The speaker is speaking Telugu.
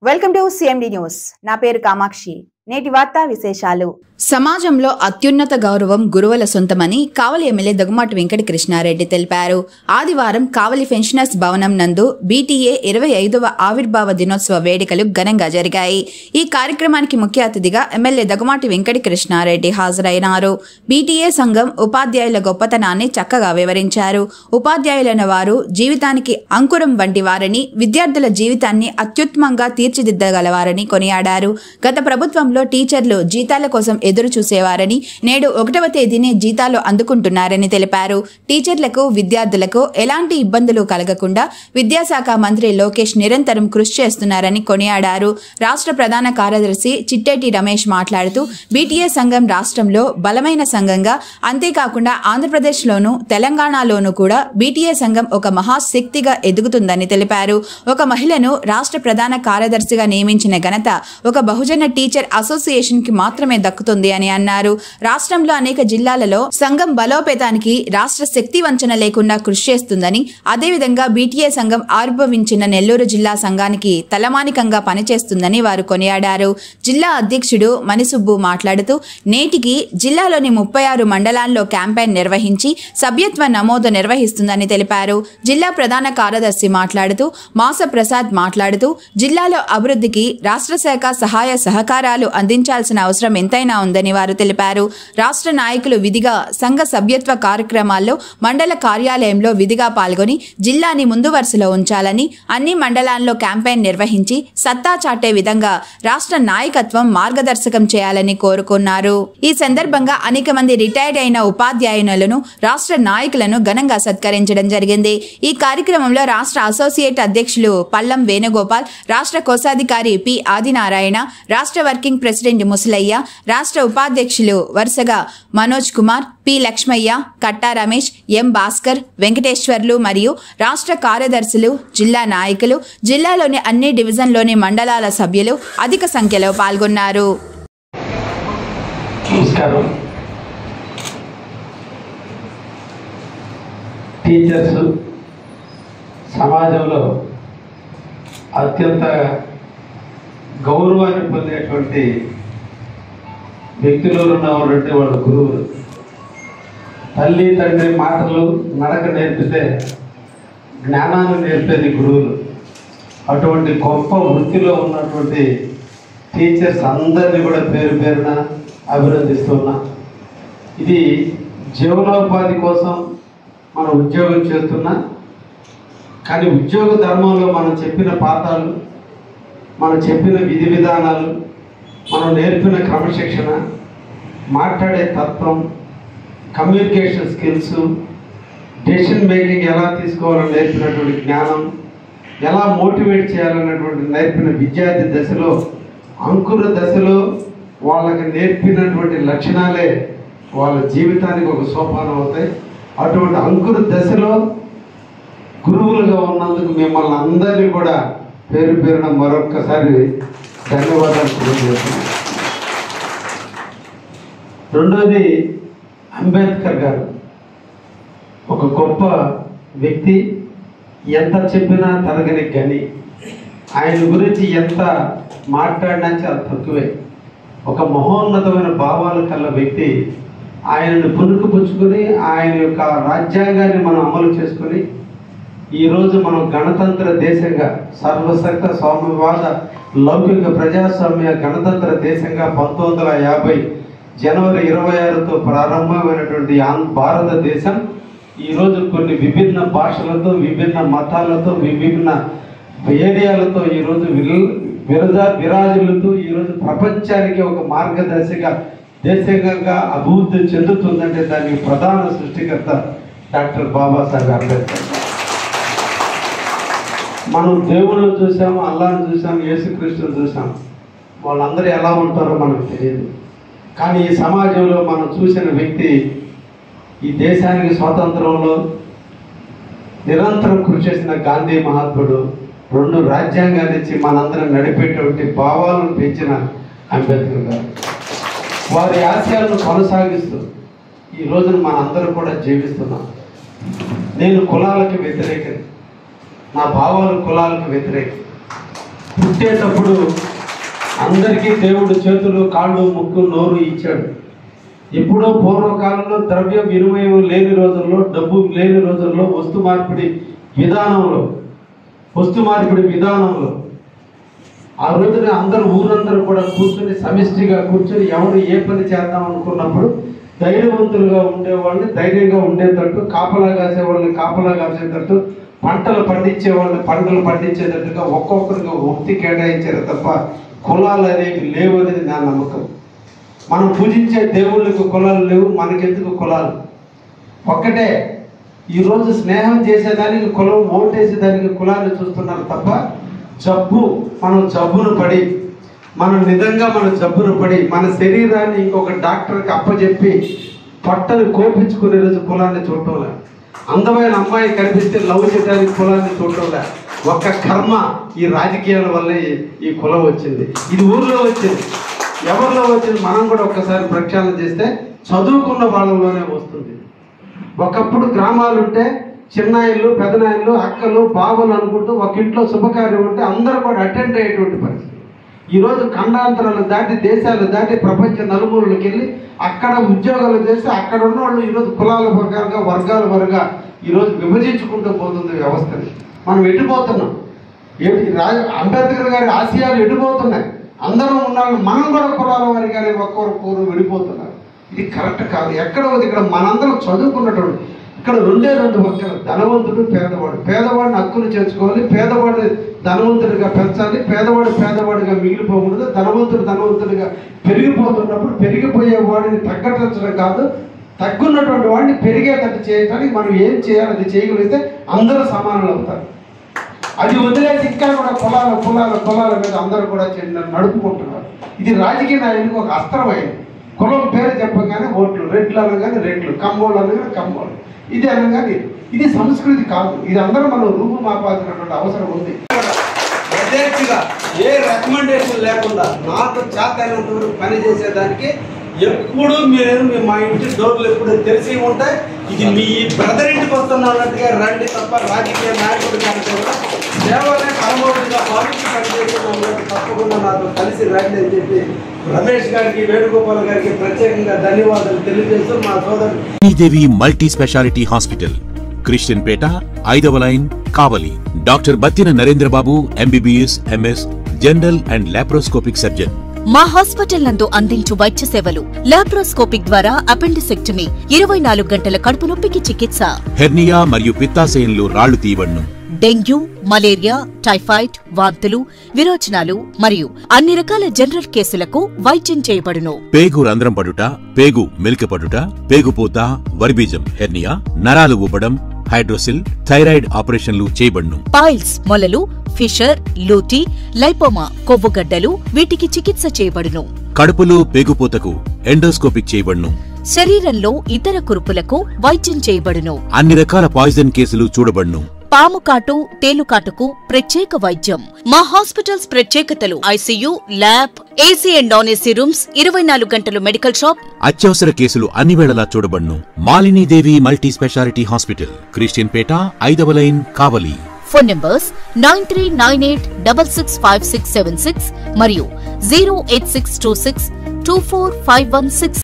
Welcome to CMD news. నా పేరు కామాక్షి. నేటి వార్తా విశేషాలు. సమాజంలో అత్యున్నత గౌరవం గురువుల సొంతమని కావలి ఎమ్మెల్యే దగ్గుమాటి వెంకట కృష్ణారెడ్డి తెలిపారు. ఆదివారం కావలి పెన్షనర్స్ భవనం నందు బీటీఏ 25వ ఆవిర్భావ దినోత్సవ వేడుకలు ఘనంగా జరిగాయి. ఈ కార్యక్రమానికి ముఖ్య అతిథిగా ఎమ్మెల్యే దగ్గుమాటి వెంకట కృష్ణారెడ్డి హాజరైనారు. బీటీఏ సంఘం ఉపాధ్యాయుల గొప్పతనాన్ని చక్కగా వివరించారు. ఉపాధ్యాయులైన వారు జీవితానికి అంకురం వంటి వారని, విద్యార్థుల జీవితాన్ని అత్యుత్తమంగా తీర్చిదిద్దగలవారని కొనియాడారు. గత ప్రభుత్వంలో టీచర్లు జీతాల కోసం ఎదురు చూసేవారని, నేడు 1వ తేదీనే జీతాలు అందుకుంటున్నారని తెలిపారు. టీచర్లకు, విద్యార్థులకు ఎలాంటి ఇబ్బందులు కలగకుండా విద్యాశాఖ మంత్రి లోకేష్ నిరంతరం కృషి చేస్తున్నారని కొనియాడారు. రాష్ట్ర ప్రధాన కార్యదర్శి చిట్టేటి రమేష్ మాట్లాడుతూ బీటీఏ సంఘం రాష్ట్రంలో బలమైన సంఘంగా, అంతేకాకుండా ఆంధ్రప్రదేశ్లోనూ తెలంగాణలోనూ కూడా బీటీఏ సంఘం ఒక మహాశక్తిగా ఎదుగుతుందని తెలిపారు. ఒక మహిళను రాష్ట్ర ప్రధాన కార్యదర్శిగా నియమించిన ఘనత ఒక బహుజన టీచర్ అసోసియేషన్ కి మాత్రమే దక్కుతుంది అని అన్నారు. రాష్ట్రంలో అనేక జిల్లాలలో సంఘం బలోపేతానికి రాష్ట్ర శక్తి వంచన లేకుండా కృషి చేస్తుందని, అదేవిధంగా బీటీఏ సంఘం ఆవిర్భవించిన నెల్లూరు జిల్లా సంఘానికి తలమానికంగా పనిచేస్తుందని వారు కొనియాడారు. జిల్లా అధ్యక్షుడు మణిసుబ్బు మాట్లాడుతూ నేటికి జిల్లాలోని 36 మండలాల్లో క్యాంపెయిన్ నిర్వహించి సభ్యత్వ నమోదు నిర్వహిస్తుందని తెలిపారు. జిల్లా ప్రధాన కార్యదర్శి మాట్లాడుతూ మాస ప్రసాద్ మాట్లాడుతూ జిల్లాలో అభివృద్ధికి రాష్ట్ర శాఖ సహాయ సహకారాలు అందించాల్సిన అవసరం ఎంతైనా ఉందని వారు తెలిపారు. రాష్ట్ర నాయకులు విధిగా సంఘ సభ్యత్వ కార్యక్రమాల్లో మండల కార్యాలయంలో విధిగా పాల్గొని జిల్లాని ముందు వరుసలో ఉంచాలని, అన్ని మండలాల్లో క్యాంపెయిన్ నిర్వహించి సత్తా చాటే విధంగా రాష్ట్ర నాయకత్వం మార్గదర్శకం చేయాలని కోరుకున్నారు. ఈ సందర్భంగా అనేక మంది రిటైర్డ్ అయిన ఉపాధ్యాయులను, రాష్ట్ర నాయకులను ఘనంగా సత్కరించడం జరిగింది. ఈ కార్యక్రమంలో రాష్ట్ర అసోసియేట్ అధ్యక్షులు పల్లం వేణుగోపాల్, రాష్ట్ర కోశాధికారి పి ఆదినారాయణ, రాష్ట్ర వర్కింగ్ ప్రెసిడెంట్ ముసలయ్య, రాష్ట్ర ఉపాధ్యక్షులు వరుసగా మనోజ్ కుమార్, పి లక్ష్మయ్య, కట్టా రమేష్, ఎం భాస్కర్, వెంకటేశ్వర్లు మరియు రాష్ట్ర కార్యదర్శులు, జిల్లా నాయకులు, జిల్లాలోని అన్ని డివిజన్లోని మండలాల సభ్యులు అధిక సంఖ్యలో పాల్గొన్నారు. టీచర్స్ సమాజంలో అత్యంత గౌరవాన్ని పొందేటువంటి వ్యక్తులు ఉన్నవారంటే వాళ్ళ గురువులు. తల్లి తండ్రి మాటలు నడక నేర్పితే జ్ఞానాన్ని నేర్పేది గురువులు. అటువంటి గొప్ప వృత్తిలో ఉన్నటువంటి టీచర్స్ అందరినీ కూడా పేరు పేరున అభినందిస్తున్నా. ఇది జీవనోపాధి కోసం మనం ఉద్యోగం చేస్తున్నా, కానీ ఉద్యోగ ధర్మంలో మనం చెప్పిన పాఠాలు, మనం చెప్పిన విధి విధానాలు, మనం నేర్పిన క్రమశిక్షణ, మాట్లాడే తత్వం, కమ్యూనికేషన్ స్కిల్స్, డెసిషన్ మేకింగ్ ఎలా తీసుకోవాలని నేర్పినటువంటి జ్ఞానం, ఎలా మోటివేట్ చేయాలన్నటువంటి నేర్పిన విద్యార్థి దశలో, అంకుర దశలో వాళ్ళకి నేర్పినటువంటి లక్షణాలే వాళ్ళ జీవితానికి ఒక సోపానం అవుతాయి. అటువంటి అంకుర దశలో గురువులుగా ఉన్నందుకు మిమ్మల్ని అందరినీ కూడా పేరు పేరున మరొక్కసారి ధన్యవాదాలు తెలియజేస్తున్నాను. రెండోది, అంబేద్కర్ గారు ఒక గొప్ప వ్యక్తి. ఎంత చెప్పినా తరగని గని. ఆయన గురించి ఎంత మాట్లాడినా చాలా తక్కువే. ఒక మహోన్నతమైన భావాలు కల వ్యక్తి. ఆయనను పుణుకుపుచ్చుకొని ఆయన యొక్క రాజ్యాంగాన్ని మనం అమలు చేసుకొని ఈరోజు మనం గణతంత్ర దేశంగా, సర్వశక్త సామ్యవాద లౌకిక ప్రజాస్వామ్య గణతంత్ర దేశంగా 1950 జనవరి 26తో ప్రారంభమైనటువంటి భారతదేశం ఈరోజు కొన్ని విభిన్న భాషలతో, విభిన్న మతాలతో, విభిన్న ఏరియాలతో ఈరోజు విరాజులతో ఈరోజు ప్రపంచానికి ఒక మార్గదర్శిగా దేశంగా అభివృద్ధి చెందుతుందంటే దానికి ప్రధాన సృష్టికర్త డాక్టర్ బాబాసాహెబ్ అంబేద్కర్. మనం దేవుళ్ళను చూసాము, అల్లాను చూసాము, యేసుక్రీస్తుని చూసాము. వాళ్ళందరూ ఎలా ఉంటారో మనకు తెలియదు. కానీ ఈ సమాజంలో మనం చూసిన వ్యక్తి ఈ దేశానికి స్వాతంత్రంలో నిరంతరం కృషి చేసిన గాంధీ మహాత్ముడు, 2 రాజ్యాంగాలు ఇచ్చి మనందరం నడిపేటువంటి భావాలను పెంచిన అంబేద్కర్ గారు. వారి ఆశయాలను కొనసాగిస్తూ ఈ రోజున మనందరం కూడా జీవిస్తున్నాం. నేను కులాలకు వ్యతిరేకం, నా భావాలు కులాలకు వ్యతిరేకం. పుట్టేటప్పుడు అందరికీ దేవుడు చేతులు, కాళ్ళు, ముక్కు, నోరు ఇచ్చాడు. ఎప్పుడో పూర్వకాలంలో ద్రవ్య వినిమయం లేని రోజుల్లో, డబ్బు లేని రోజుల్లో వస్తు మార్పిడి విధానంలో ఆ రోజున ఊరందరూ కూడా కూర్చొని సమిష్టిగా కూర్చొని ఎవరు ఏ పని చేద్దాం అనుకున్నప్పుడు ధైర్యవంతులుగా ఉండేవాళ్ళని ధైర్యంగా ఉండేటట్టు, కాపలా కాసేవాళ్ళని కాపలా కాసేటట్టు, పంటలు పండించేటట్టుగా ఒక్కొక్కరికి వృత్తి కేటాయించారు తప్ప కులాలు అనేవి లేవు అనేది నా నమ్మకం. మనం పూజించే దేవుళ్ళకి కులాలు లేవు, మనకెందుకు కులాలు? ఒక్కటే. ఈరోజు స్నేహం చేసేదానికి కులం, ఓటేసేదానికి కులాన్ని చూస్తున్నారు తప్ప మనం జబ్బును పడి మన శరీరాన్ని ఇంకొక డాక్టర్కి అప్పచెప్పి పొట్టని కోపించుకునే రోజు కులాన్ని చూడటంలే. అందమైన అమ్మాయి కనిపిస్తే లవ్ చేయడానికి కులాన్ని చూడటంలే. ఒక్క కర్మ ఈ రాజకీయాల వల్లే ఈ కులం వచ్చింది. ఇది ఊర్లో వచ్చింది, ఎవరిలో వచ్చింది మనం కూడా ఒక్కసారి ప్రక్షాళన చేస్తే చదువుకున్న వాళ్ళలోనే వస్తుంది. ఒకప్పుడు గ్రామాలుంటే చిన్నాయిళ్ళు, పెదనాయిళ్ళు, అక్కలు, బావలు అనుకుంటూ ఒక ఇంట్లో శుభకార్యం ఉంటే అందరూ కూడా అటెండ్ అయ్యేటువంటి పరిస్థితి. ఈరోజు ఖండాంతరాలు దాటి, దేశాలు దాటి, ప్రపంచ నలుమూలకి వెళ్ళి అక్కడ ఉద్యోగాలు చేసి అక్కడ ఉన్న వాళ్ళు ఈరోజు కులాల ప్రకారంగా, వర్గాల వరగా ఈరోజు విభజించుకుంటూ పోతుంది వ్యవస్థని. మనం ఎటుపోతున్నాం? అంబేద్కర్ గారి ఆశయాలు ఎటుపోతున్నాయి? అందరం ఉన్నాళ్ళు, మనం కూడా కులాల వారిగానే ఒక్కొక్కరు విడిపోతున్నారు. ఇది కరెక్ట్ కాదు. ఎక్కడో ఇక్కడ మనందరం చదువుకున్నటువంటి ఇక్కడ రెండు వర్గాలు, ధనవంతుడు, పేదవాడు. పేదవాడిని హక్కును చేర్చుకోవాలి, పేదవాడిని ధనవంతుడిగా పెంచాలి, పేదవాడిగా మిగిలిపోకూడదు. ధనవంతుడిగా పెరిగిపోతున్నప్పుడు పెరిగిపోయే వాడిని తగ్గటం కాదు, తగ్గున్నటువంటి వాడిని పెరిగేటట్టు చేయడానికి మనం ఏం చేయాలి? అది చేయగలిగితే అందరూ సమానులు అవుతారు. అది వదిలేసి ఇంకా కూడా కులాల మీద అందరూ కూడా నడుపుకుంటున్నారు. ఇది రాజకీయ నాయకుడికి ఒక అస్త్రం అయింది. కులం పేరు చెప్పగానే ఓట్లు, రెడ్లు అనగానే రెడ్లు, కమ్మోళ్ళు అనగానే కమ్మోళ్ళు, ఇది అనగానే ఇది సంస్కృతి కాదు. ఇది అందరూ మనం రూపుమాపాల్సినటువంటి అవసరం ఉంది. యథేచ్ఛగా ఏ రికమెండేషన్ లేకుండా నాకు చేతైనంత వరకు పని చేసేదానికి ఎప్పుడు మా ఇంటి డోర్లు ఎప్పుడు తెలిసి ఉంటాయి. ఇది మీ బ్రదర్ ఇంటికి వస్తున్నట్టుగా రండి తప్ప రాజకీయ నాయకుడు కంటే కూడా సేవనే పరమోడిగా భావించి పనిచేస్తున్నట్టు తప్పకుండా నాతో కలిసి రండి అని చెప్పి రమేష్ గారికి, వేణుగోపాల్ గారికి ప్రత్యేకంగా ధన్యవాదాలు తెలియజేస్తూ మా సోదరు దేవి multi speciality hospital, Christian Peta, 5వ line, Kavali. Doctor Battina Narendra Babu, MBBS, MS, general and laparoscopic surgeon. మా హాస్పిటల్ నందు అందించు వైద్య సేవలు: లాప్రోస్కోపిక్ ద్వారా అపెండిసెక్టమీ, 24 గంటల కడుపు నొప్పికి చికిత్స, హెర్నియా మరియు పిత్తాశయంలో రాళ్లు తీయబడును, డెంగ్యూ, మలేరియా, టైఫాయిడ్, వాంతులు, విరోచనాలు మరియు అన్ని రకాల జనరల్ కేసులకు వైద్యం చేయబడును. పేగు రంధ్రం పడుట, పేగు మెలికపడుట, పేగుపూత, వర్బీజం, హెర్నియా, నరాలు ఉబ్బడం, హైడ్రోసిల్, థైరాయిడ్ ఆపరేషన్లు చేయబడును. పైల్స్, మొలలు, ఫిషర్, లూటీ, లైపోమా, కొవ్వుగడ్డలు, వీటికి చికిత్స చేయబడును. కడుపులో పేగుపూతకు ఎండోస్కోపిక్ చేయబడును. శరీరంలో ఇతర కురుపులకు వైద్యం చేయబడును. అన్ని రకాల పాయిజన్ కేసులు చూడబడును. పాము కాటు, తేలుకాటుకు ప్రత్యేక వైద్యం. మా హాస్పిటల్స్ ప్రత్యేకతలు: ICU, lab, AC and non AC rooms, 24 గంటలు మెడికల్ షాప్. అత్యవసర కేసులు అన్ని వేళలా చూడబడును. Malinidevi multi speciality hospital, Christian Peta, 5వ లైన్, కావలి. ఫోన్ నంబర్స్ 9398665676 మరియు 08626245166.